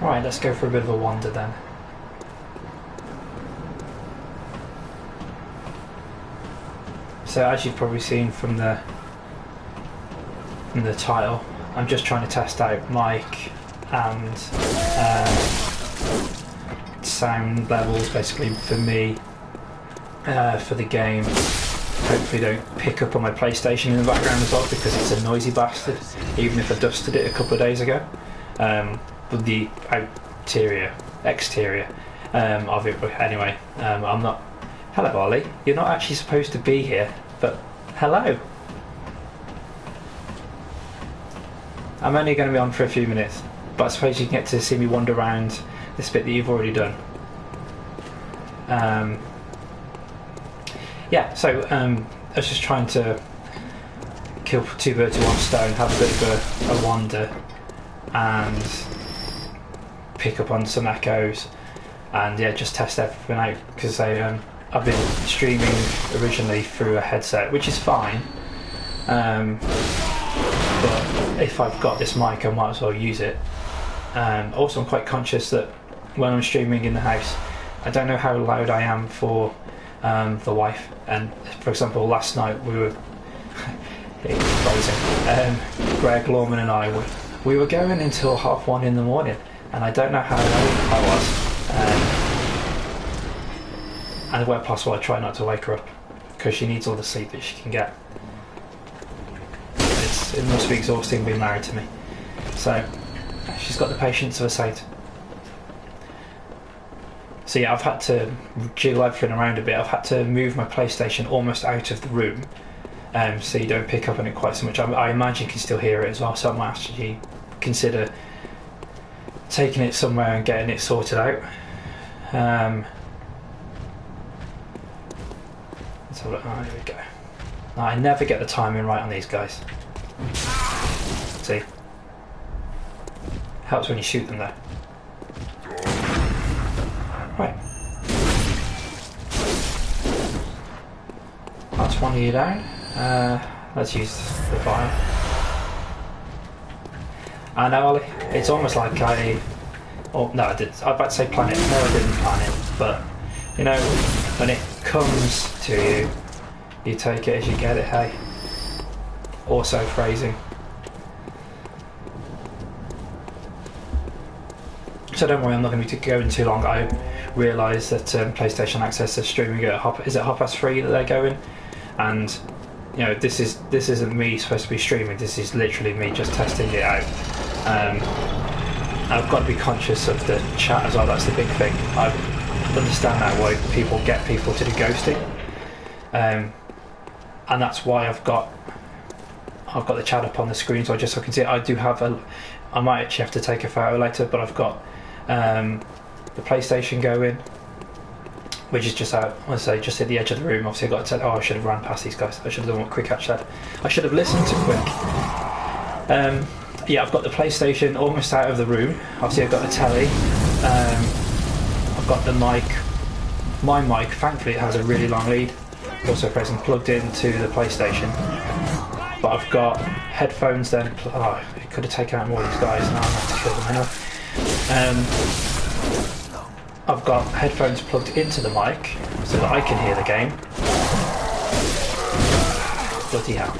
Right, let's go for a bit of a wander then. So as you've probably seen from the title, I'm just trying to test out mic and sound levels basically for me, for the game. Hopefully don't pick up on my PlayStation in the background as well, because it's a noisy bastard, even if I dusted it a couple of days ago. But the exterior of it, but anyway, I'm not... Hello Ollie, you're not actually supposed to be here, but hello. I'm only going to be on for a few minutes, but I suppose you can get to see me wander around this bit that you've already done. Yeah, so I was just trying to kill two birds with one stone, have a bit of a wander and pick up on some echoes, and yeah, just test everything out, because I've been streaming originally through a headset, which is fine, but if I've got this mic I might as well use it. Also I'm quite conscious that when I'm streaming in the house, I don't know how loud I am for the wife, and for example last night we were it was frozen. Greg Lawman and I were going until 1:30 in the morning, and I don't know how loud I was. And where possible I try not to wake her up, because she needs all the sleep that she can get. It must be exhausting being married to me. So she's got the patience of a saint. So yeah, I've had to jiggle everything around a bit. I've had to move my PlayStation almost out of the room, so you don't pick up on it quite so much. I imagine you can still hear it as well, so I might actually consider taking it somewhere and getting it sorted out. Let's have a look. Oh, here we go. No, I never get the timing right on these guys. See? Helps when you shoot them though. Right. That's one of you down. Let's use the fire. I know, Ollie. It's almost like oh no, I did. I was about to say plan it. No, I didn't plan it. But you know, when it comes to you, you take it as you get it. Hey. Also phrasing. So don't worry, I'm not going to be going too long. I realise that PlayStation Access is streaming at 3:30 that they're going, and you know this isn't me supposed to be streaming. This is literally me just testing it out. I've got to be conscious of the chat as well. That's the big thing. I understand now why people get people to do ghosting, and that's why I've got the chat up on the screen so I can see it. I do have I might actually have to take a photo later, but I've got the PlayStation going, which is just out, let's say, just at the edge of the room. Obviously I got to I should have ran past these guys. I should have done what Quick actually said. I should have listened to Quick. Yeah, I've got the PlayStation almost out of the room. Obviously I've got the telly. I've got the mic. My mic, thankfully it has a really long lead, also present plugged into the PlayStation. But I've got headphones then. Oh, it could have taken out more of these guys. Now I'm going to have to kill them anyway. I've got headphones plugged into the mic so that I can hear the game. Bloody hell.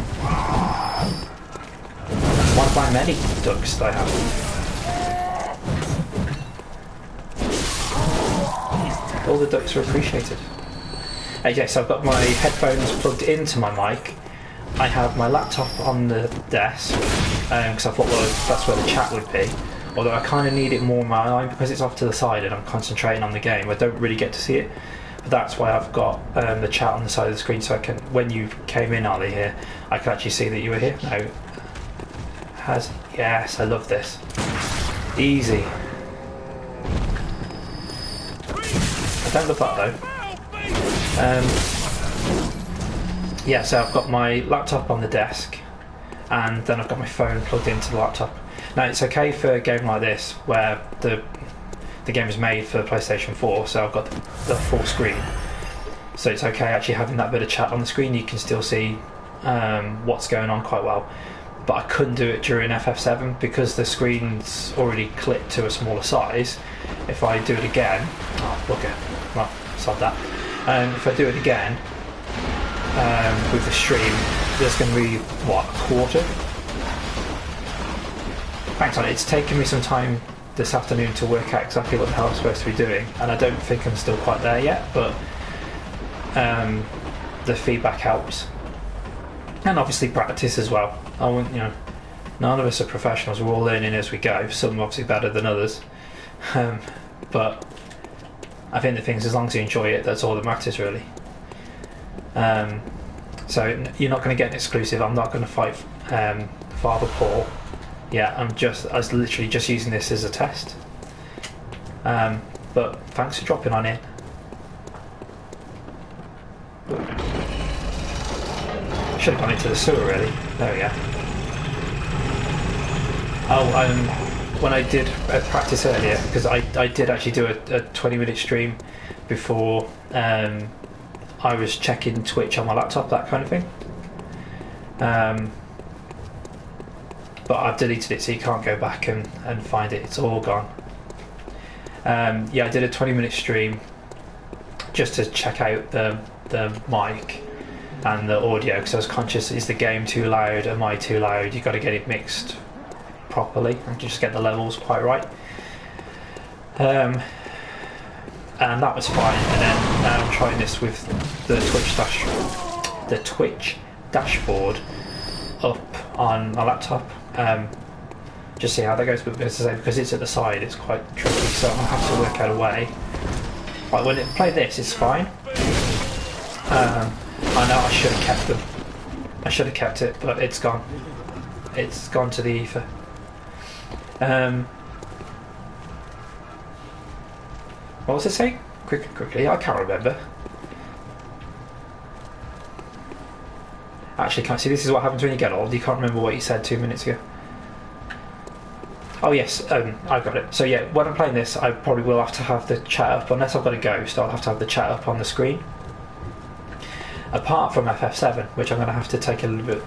One of my many ducks that I have. All the ducks are appreciated. Yes, I've got my headphones plugged into my mic. I have my laptop on the desk, because I thought, well, that's where the chat would be. Although I kind of need it more in my eye because it's off to the side and I'm concentrating on the game. I don't really get to see it. But that's why I've got the chat on the side of the screen, so I can, when you came in, Ollie, here, I could actually see that you were here. No. Yes, I love this. Easy. I don't love that though. Yeah, so I've got my laptop on the desk, and then I've got my phone plugged into the laptop. Now it's okay for a game like this, where the game is made for PlayStation 4, so I've got the full screen. So it's okay actually having that bit of chat on the screen. You can still see what's going on quite well. but I couldn't do it during FF7 because the screen's already clipped to a smaller size. If I do it again, well, sod that. If I do it again with the stream, there's going to be what, a quarter? Thanks on it. It's taken me some time this afternoon to work out exactly what the hell I'm supposed to be doing, and I don't think I'm still quite there yet, but the feedback helps, and obviously practice as well. I want, none of us are professionals, we're all learning as we go, some obviously better than others, but I think the thing is, as long as you enjoy it, that's all that matters really. So you're not going to get an exclusive. I'm not going to fight Father Paul. Yeah, I was literally just using this as a test. But thanks for dropping on in. Should have gone into the sewer really. There we go. Oh, when I did practice earlier, because I did actually do a 20-minute stream before I was checking Twitch on my laptop, that kind of thing. But I've deleted it so you can't go back and find it, it's all gone. Yeah, I did a 20-minute stream just to check out the mic and the audio, because I was conscious, is the game too loud, am I too loud? You've got to get it mixed properly and just get the levels quite right. And that was fine, and then now I'm trying this with the Twitch dashboard up on my laptop. Just see how that goes, but as I say, because it's at the side, it's quite tricky, so I'm going to have to work out a way. Right, when it play this, it's fine. I know I should have kept them. I should have kept it, but it's gone. It's gone to the ether. What was it saying? Quickly, I can't remember. Actually, can't see. This is what happens when you get old. You can't remember what you said 2 minutes ago. Oh yes, I got it. So yeah, when I'm playing this, I probably will have to have the chat up. Unless I've got a ghost, I'll have to have the chat up on the screen. Apart from FF7, which I'm going to have to take a little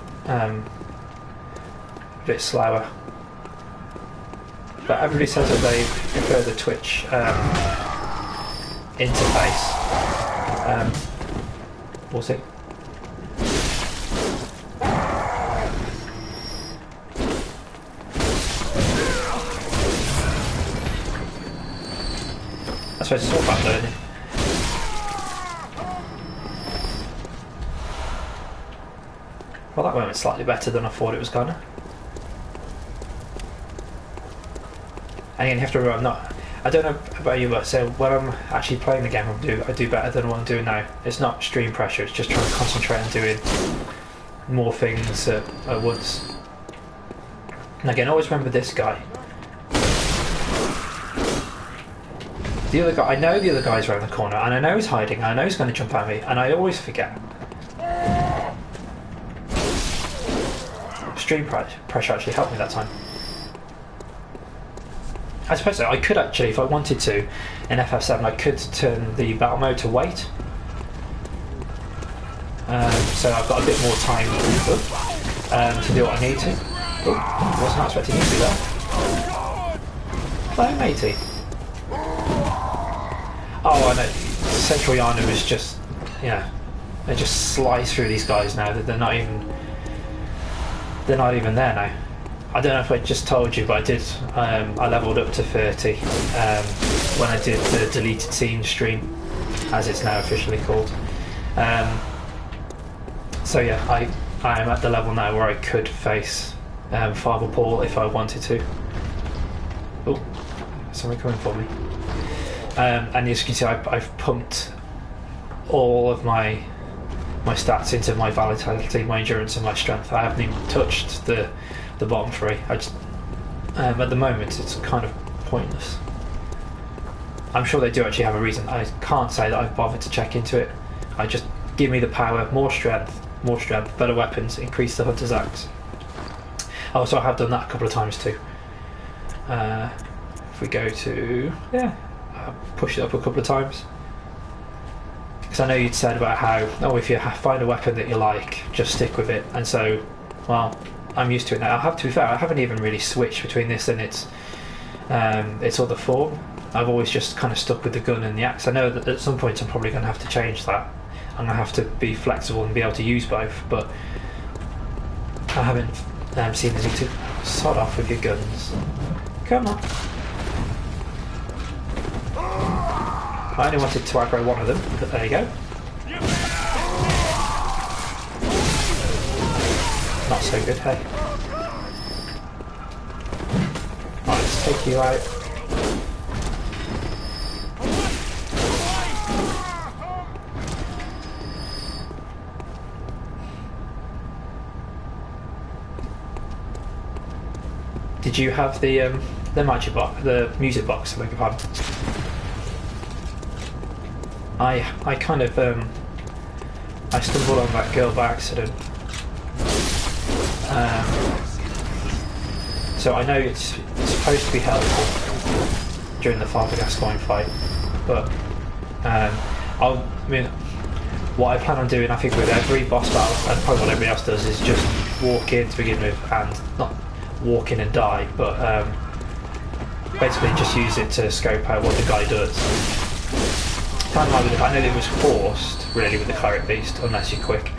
bit slower. But everybody says that they prefer the Twitch interface. We'll see. I suppose it's all about learning. Well, that went slightly better than I thought it was gonna. And again, you have to remember, I don't know about you, but so when I'm actually playing the game, I do better than what I'm doing now. It's not stream pressure, it's just trying to concentrate on doing more things at once. And again, always remember this guy. The other guy, I know the other guy's around the corner, and I know he's hiding, and I know he's going to jump at me, and I always forget. Stream pressure actually helped me that time. I suppose so. I could actually, if I wanted to, in FF7, I could turn the battle mode to wait. So I've got a bit more time to do what I need to. Oh, wasn't expecting you to do that. Hello, matey. Oh, I know. Central Yharnam is just, they just slice through these guys now. They're not even there now. I don't know if I just told you, but I did. I leveled up to 30 when I did the deleted scene stream, as it's now officially called. So yeah, I am at the level now where I could face Father Paul if I wanted to. Oh, somebody coming for me. And as you can see, I've pumped all of my stats into my vitality, my endurance, and my strength. I haven't even touched the bottom three. I just at the moment it's kind of pointless. I'm sure they do actually have a reason. I can't say that I've bothered to check into it. I just give me the power, more strength, better weapons, increase the hunter's axe. Also, I have done that a couple of times too. If we go to push it up a couple of times. Because I know you'd said about how, if you find a weapon that you like, just stick with it. And so, well, I'm used to it now. I have to be fair, I haven't even really switched between this and its other form. I've always just kind of stuck with the gun and the axe. I know that at some point I'm probably going to have to change that. I'm going to have to be flexible and be able to use both, but I haven't seen the need to sod off with your guns. Come on. I only wanted to aggro one of them, but there you go. Not so good, hey. Right, let's take you out. Did you have the magic box, the music box? I beg your pardon. I kind of I stumbled on that girl by accident. So I know it's supposed to be helpful during the Father Gascoigne fight, but what I plan on doing, I think, with every boss battle, and probably what everybody else does, is just walk in to begin with, and not walk in and die, but basically just use it to scope out what the guy does. Kind of like with I know that it was forced, really, with the Cleric Beast, unless you're quick.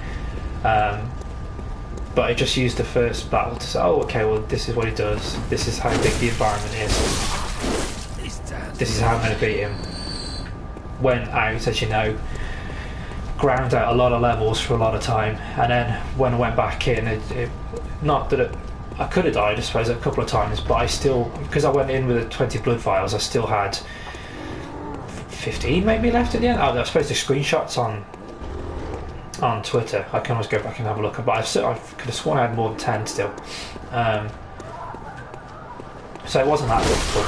But I just used the first battle to say, oh, okay, well, this is what he does. This is how big the environment is. This is how I'm going to beat him. Went out, as you know, ground out a lot of levels for a lot of time, and then when I went back in, I could have died, I suppose, a couple of times, but I still, because I went in with the 20 blood vials, I still had 15 maybe left at the end. Oh, I suppose the screenshots on Twitter, I can always go back and have a look, but I could have sworn I had more than 10 still. So it wasn't that difficult.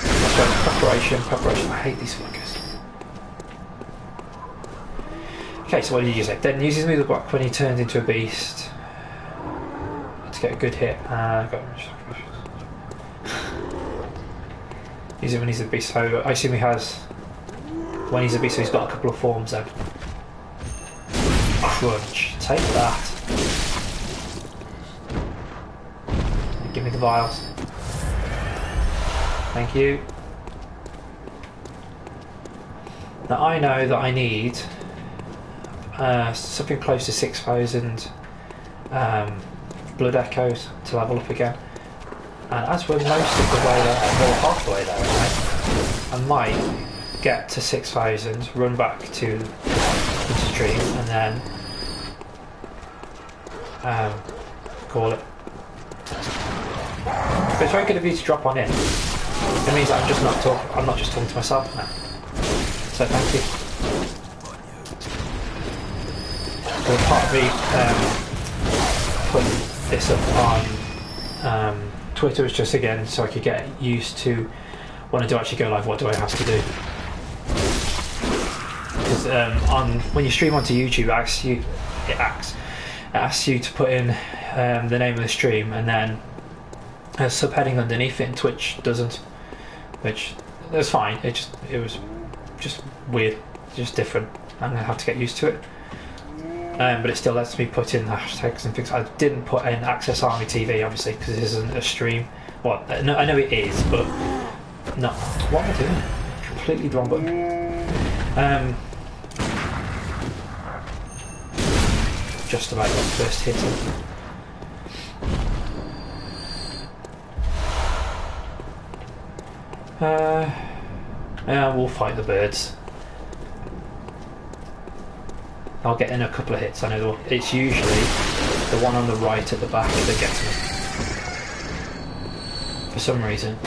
I suppose preparation, I hate these fuckers. Okay, so what did you say? Then uses music box when he turns into a beast. Let's get a good hit. Use it when he's a beast, so I assume he has... When he's a beast, so he's got a couple of forms then. Crunch. Take that. Give me the vials. Thank you. Now I know that I need something close to 6,000 blood echoes to level up again. And as we're most of the way there, or half the way there, right, I might get to 6,000, run back to the stream, and then call it. But it's very good of you to drop on in. It means I'm not just talking to myself now. So thank you. So part of me putting this up on Twitter was just, again, so I could get used to when I do actually go live, what do I have to do? Because when you stream onto YouTube, it asks you to put in the name of the stream, and then a subheading underneath it, and Twitch doesn't, which that's fine. It was just weird, just different. I'm gonna have to get used to it. But it still lets me put in hashtags and things. I didn't put in Access Army TV, obviously, because this isn't a stream. Well, no, I know it is, but no. What am I doing? Completely the wrong button. Just about got first hit. Yeah, we'll fight the birds. I'll get in a couple of hits. I know it's usually the one on the right at the back that gets me. For some reason.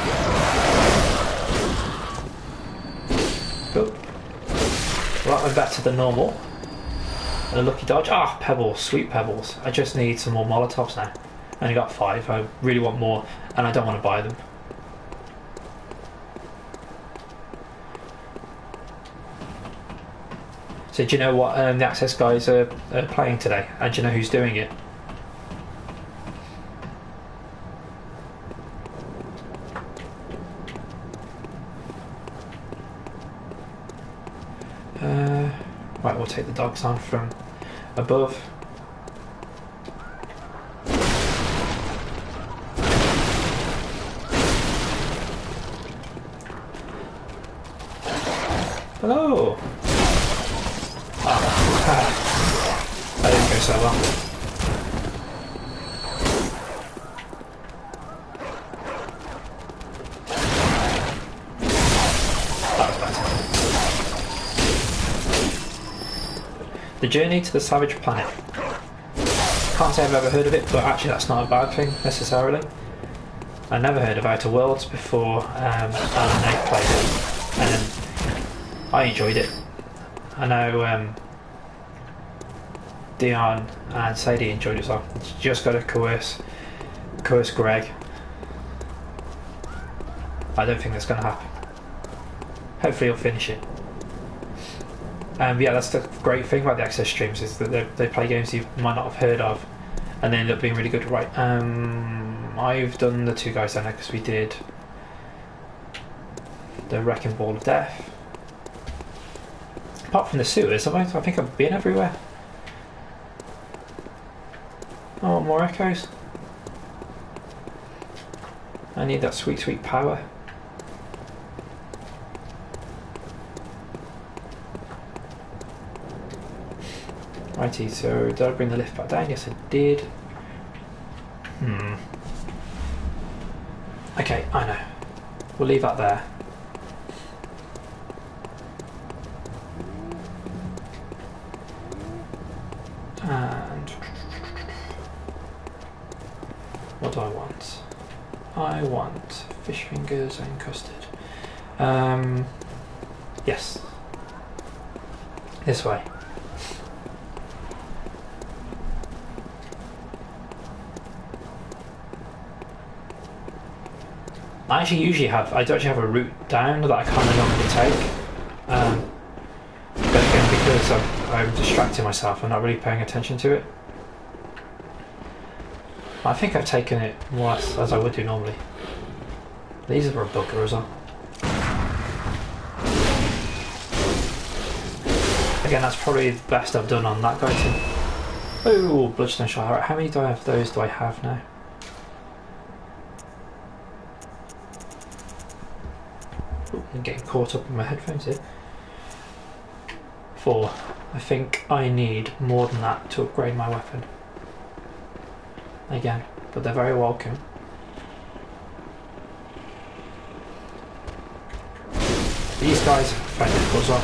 Cool. Right, I'm back to the normal. And a lucky dodge. Ah, pebbles, sweet pebbles. I just need some more Molotovs now. I only got 5. I really want more, and I don't want to buy them. So do you know what the Access guys are playing today? And do you know who's doing it? Right, we'll take the dogs on from above. Hello! Ah, that didn't go so well. That was better. The Journey to the Savage Planet. Can't say I've ever heard of it, but actually that's not a bad thing necessarily. I never heard of Outer Worlds before Alan and Nate played it, and I enjoyed it. I know Dion and Sadie enjoyed it as well. You just got to coerce Greg. I don't think that's going to happen. Hopefully he'll finish it. Yeah, that's the great thing about the access streams, is that they play games you might not have heard of and they end up being really good. Right, I've done the two guys down there because we did the Wrecking Ball of Death. Apart from the sewers, I think I've been everywhere. Oh, more echoes. I need that sweet, sweet power. Righty, so did I bring the lift back down? Yes, I did. Okay, I know. We'll leave that there. And what do I want? I want fish fingers and custard. Yes. This way. I don't actually have a route down that I kind of normally take. But again, because I'm distracting myself, I'm not really paying attention to it. I think I've taken it more or less as I would do normally. These are a bugger as well. Again, that's probably the best I've done on that guy too. Oh, bloodstone shot. Alright, how many do I have those do I have now? I'm getting caught up in my headphones here. 4. I think I need more than that to upgrade my weapon. Again, but they're very welcome. These guys find it difficult as well.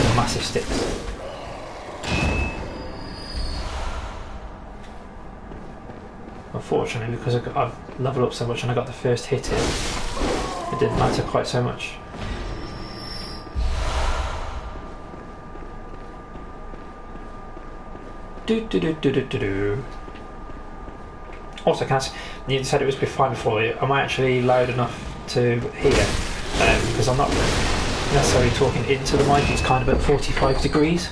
They're massive sticks. Unfortunately, because I've leveled up so much and I got the first hit in, it didn't matter quite so much. Also, you said it was fine before. Am I actually loud enough to hear? Because I'm not necessarily talking into the mic, it's kind of at 45 degrees.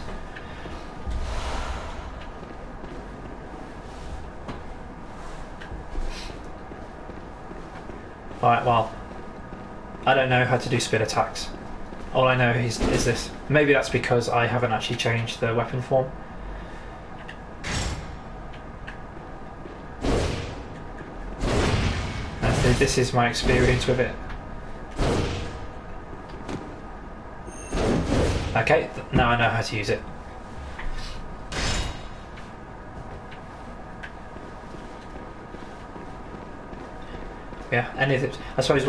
Right, well, I don't know how to do spin attacks. All I know is this. Maybe that's because I haven't actually changed the weapon form. This is my experience with it. Okay, now I know how to use it. Yeah, anything. I suppose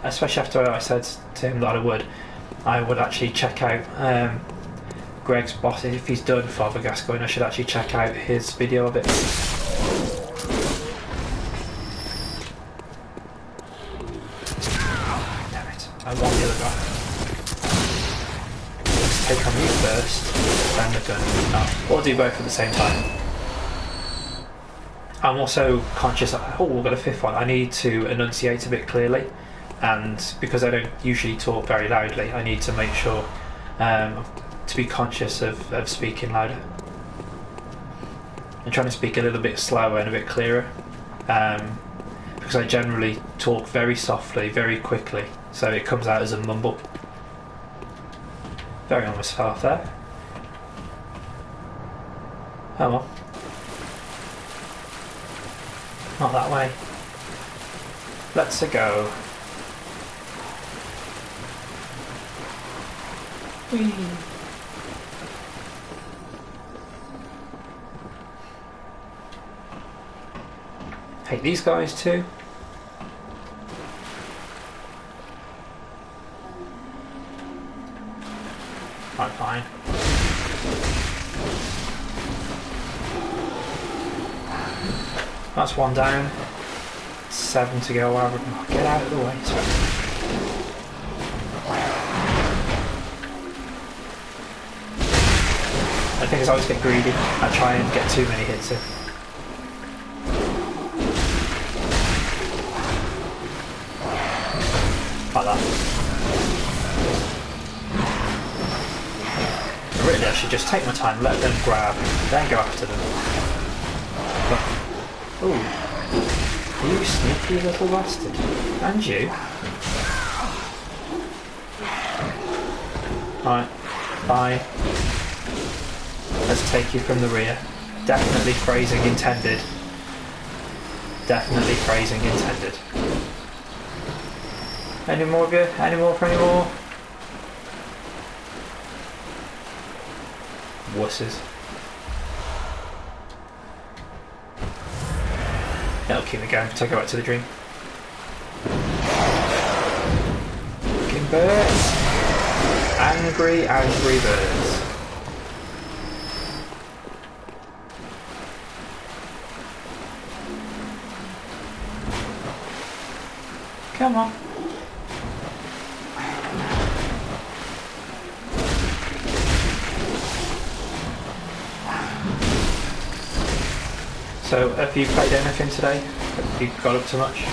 especially after I said to him that I would actually check out Greg's boss. If he's done Father Gascoigne, I should actually check out his video of it. I want the other guy. Let's take on you first, then the gun. No, or do both at the same time. I'm also conscious that, oh, we've got a fifth one. I need to enunciate a bit clearly, and because I don't usually talk very loudly, I need to make sure to be conscious of speaking louder. I'm trying to speak a little bit slower and a bit clearer, because I generally talk very softly, very quickly. So it comes out as a mumble. Very almost fell off there. Oh well. Not that way. Let's go. Whee. Hate these guys too. Right, fine. That's one down. 7 to go. Oh, get out of the way. Sorry. I think as I always get greedy, I try and get too many hits in. Like that. Really, I should just take my time, let them grab, then go after them. But, ooh, you sneaky little bastard. And you. Right, bye. Let's take you from the rear. Definitely phrasing intended. Definitely phrasing intended. Any more of you? Any more for any more? Wusses. That'll keep me going until I go back to the dream. Fucking birds. Angry, angry birds. Come on. So, have you played anything today? Have you got up to much?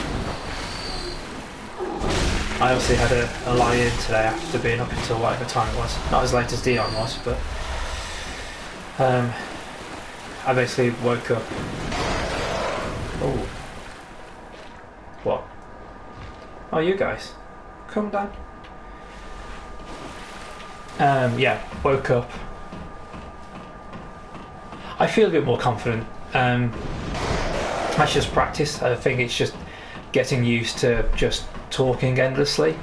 I obviously had a lie-in today after being up until whatever time it was. Not as late as Dion was, but I basically woke up. Oh. What? Oh, you guys. Come down. Yeah, woke up. I feel a bit more confident. That's just practice. I think it's just getting used to just talking endlessly.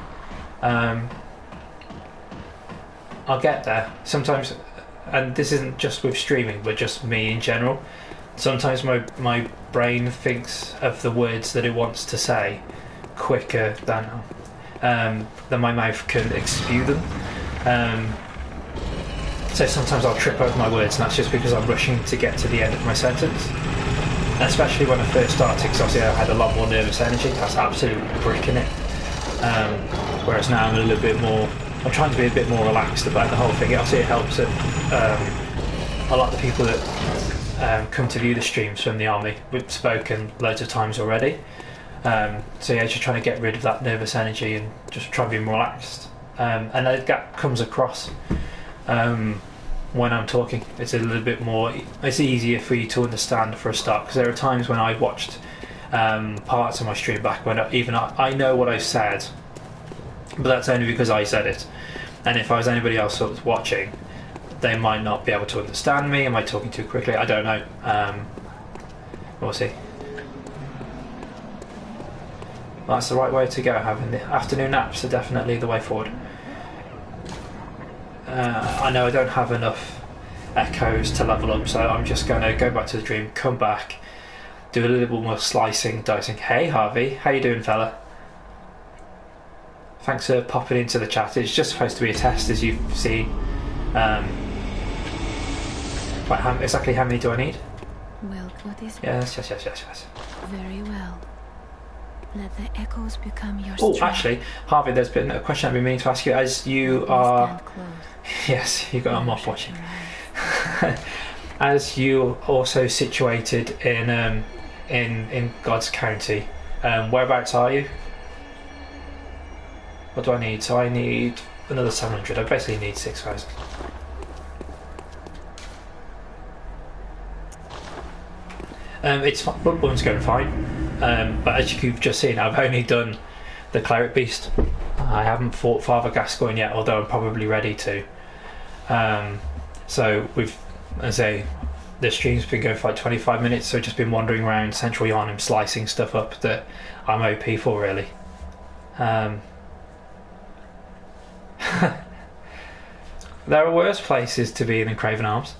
I'll get there. Sometimes, and this isn't just with streaming, but just me in general. Sometimes my brain thinks of the words that it wants to say quicker than my mouth can spew them. So sometimes I'll trip over my words, and that's just because I'm rushing to get to the end of my sentence. And especially when I first started, because obviously I had a lot more nervous energy. That's absolutely bricking it. Whereas now I'm a little bit more. I'm trying to be a bit more relaxed about the whole thing. Obviously, it helps that a lot of the people that come to view the streams from the army, we've spoken loads of times already. So yeah, just trying to get rid of that nervous energy and just try and be more relaxed. And that comes across. When I'm talking, it's a little bit more. It's easier for you to understand for a start, because there are times when I've watched parts of my stream back when I know what I've said, but that's only because I said it. And if I was anybody else that was watching, they might not be able to understand me. Am I talking too quickly? I don't know. We'll see. That's the right way to go. Having the afternoon naps are definitely the way forward. I know I don't have enough echoes to level up, so I'm just going to go back to the dream, come back, do a little bit more slicing, dicing. Hey Harvey, how you doing, fella? Thanks for popping into the chat. It's just supposed to be a test, as you've seen. Exactly how many do I need? Well, what is Yes. very well. Let the echoes become your Oh, strength. actually, Harvey, there's been a question I've been meaning to ask you. As you are... Yes, you've got a mop watching. As you also situated in God's County, whereabouts are you? What do I need? So I need another 700. I basically need 6,000. It's fine. Bloodborne's going fine. But as you've just seen, I've only done the Cleric Beast. I haven't fought Father Gascoigne yet, although I'm probably ready to. So we've, as I say, the stream's been going for like 25 minutes, so I've just been wandering around Central Yharnam slicing stuff up that I'm OP for, really. There are worse places to be than Craven Arms.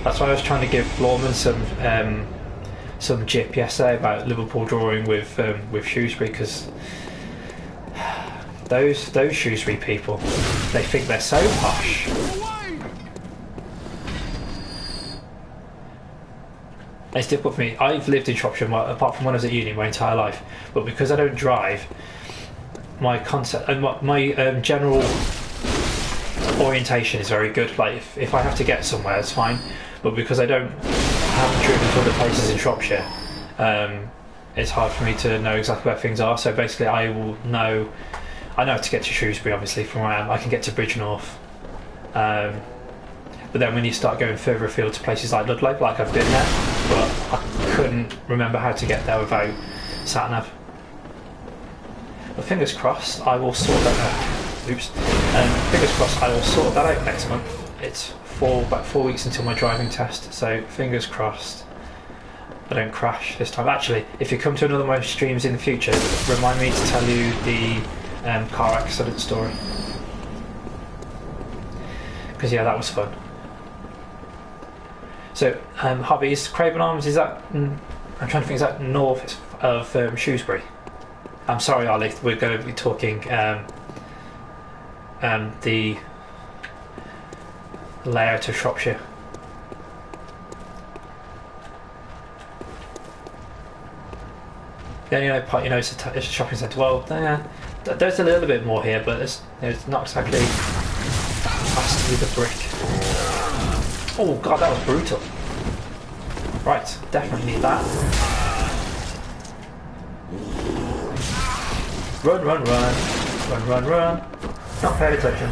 That's why I was trying to give Florman some jip yesterday about Liverpool drawing with Shrewsbury, because those Shrewsbury people, they think they're so posh. It's difficult for me. I've lived in Shropshire, apart from when I was at uni, my entire life. But because I don't drive, my concept and my general orientation is very good. Like if I have to get somewhere, it's fine. But because I haven't driven to other places in Shropshire, it's hard for me to know exactly where things are. So basically, I know how to get to Shrewsbury, obviously, from where I am. I can get to Bridgnorth. But then when you start going further afield to places like Ludlow, like I've been there, but I couldn't remember how to get there without sat-nav. But fingers crossed, I will sort that out. Oops. Fingers crossed, I will sort that out next month. It's about 4 weeks until my driving test, so fingers crossed I don't crash this time. Actually, if you come to another of my streams in the future, remind me to tell you the car accident story. Because yeah, that was fun. So, hobbies, Craven Arms, is that... I'm trying to think, is that north of Shrewsbury? I'm sorry, Ali, we're going to be talking the layout of Shropshire. The only part, it's a shopping centre. Well, there's a little bit more here, but it's not exactly... Has to be the brick. Oh god, that was brutal. Right, definitely need that. Run, run, run. Run, run, run. Not paying attention.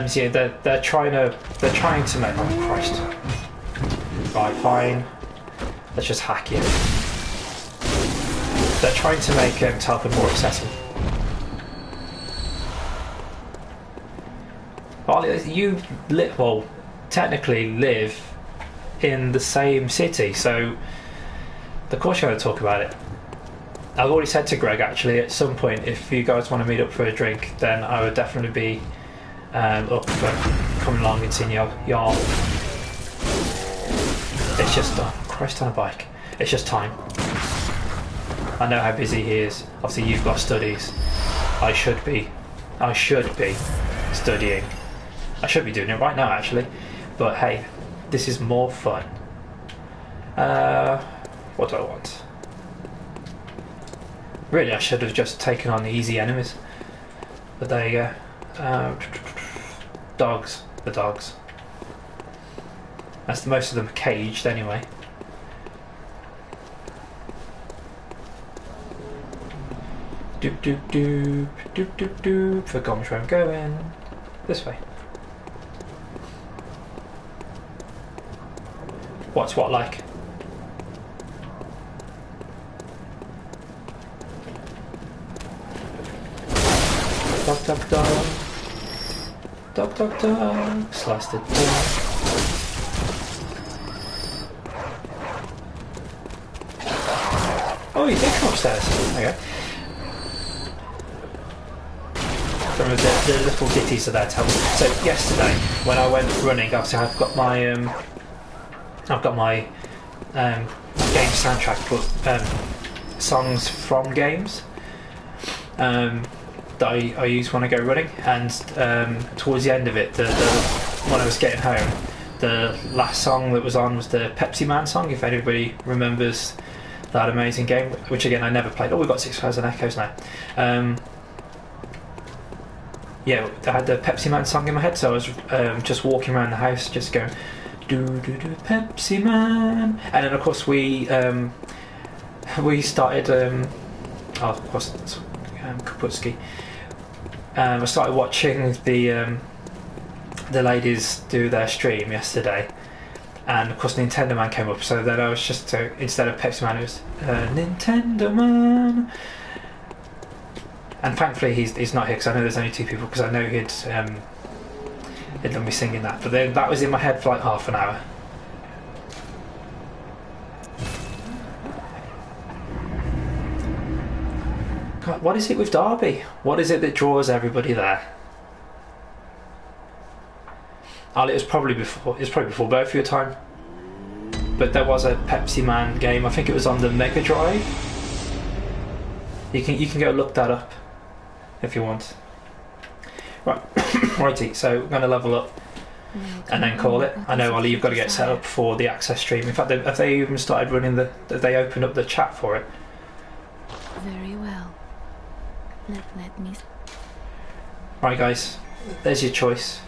So yeah, they're trying to make... Oh Christ. Right, fine. Let's just hack it. They're trying to make Telford more accessible. Well, technically live in the same city, so of course you're going to talk about it. I've already said to Greg, actually, at some point, if you guys want to meet up for a drink, then I would definitely be up for coming along and seeing y'all. It's just, oh, Christ on a bike. It's just time. I know how busy he is. Obviously, you've got studies. I should be studying. I should be doing it right now, actually. But hey, this is more fun. What do I want? Really, I should have just taken on the easy enemies. But there you go. Dogs. The dogs. Most of them are caged anyway. Doop doop doop doop doop doop. Forgot which way I'm going. This way. What's what like? Dog dog dog. Dog dog dog. Sliced it down. Oh, you did come upstairs. Okay. From the little ditties are there to help. So yesterday, when I went running, obviously I've got my game soundtrack, but songs from games that I use when I go running. And towards the end of it, when I was getting home, the last song that was on was the Pepsi Man song. If anybody remembers that amazing game, which again I never played. Oh, we've got 6,000 echoes now. Yeah, I had the Pepsi Man song in my head, so I was just walking around the house, just going, do do do Pepsi Man, and then of course we started. Of course, that's Kaputski. I started watching the ladies do their stream yesterday, and of course Nintendo Man came up. So then I was just instead of Pepsi Man, it was Nintendo Man. And thankfully he's not here, because I know there's only two people, because I know he'd let me singing that. But then that was in my head for like half an hour. God, what is it with Derby? What is it that draws everybody there? Ali, it was probably before both of your time. But there was a Pepsi Man game. I think it was on the Mega Drive. You can go look that up if you want. Right, righty. So we're going to level up and then call it. I know, Ollie, you've got to get set up for the access stream. In fact, have they even started running have they opened up the chat for it? Very well. Let me. Right, guys. There's your choice.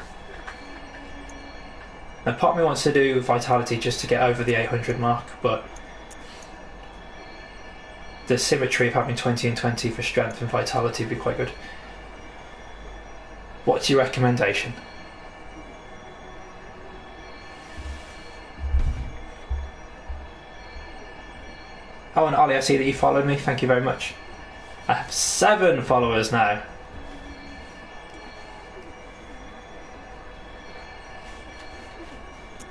Now, part of me wants to do Vitality just to get over the 800 mark, but the symmetry of having 20 and 20 for strength and Vitality would be quite good. What's your recommendation? Oh, and Ollie, I see that you followed me. Thank you very much. I have 7 followers now.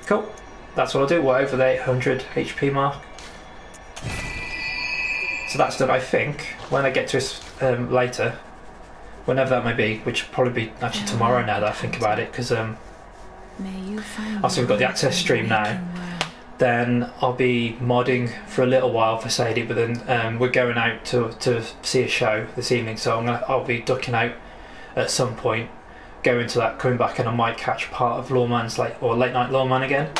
Cool. That's what I'll do. We're over the 800 HP mark. So that's done, I think. When I get to this later, whenever that may be, which will probably be actually tomorrow now that I think about it, because also we've got the access stream now. Then I'll be modding for a little while for Sadie, but then we're going out to see a show this evening, so I'll be ducking out at some point, going to that, coming back, and I might catch part of Lawman's late night Lawman again.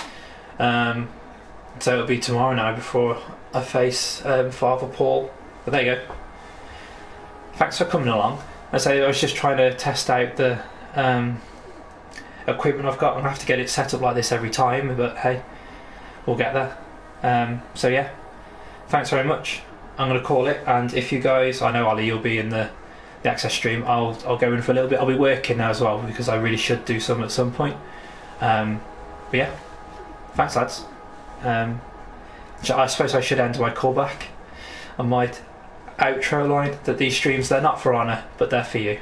So it'll be tomorrow now before I face Father Paul. But there you go. Thanks for coming along. I was just trying to test out the equipment I've got. I'm gonna have to get it set up like this every time, but hey, we'll get there. So yeah, thanks very much. I'm going to call it, and if you guys, I know Ollie, you'll be in the access stream. I'll go in for a little bit. I'll be working now as well because I really should do some at some point. But yeah, thanks lads. I suppose I should end my callback on my outro line that these streams, they're not for honour, but they're for you.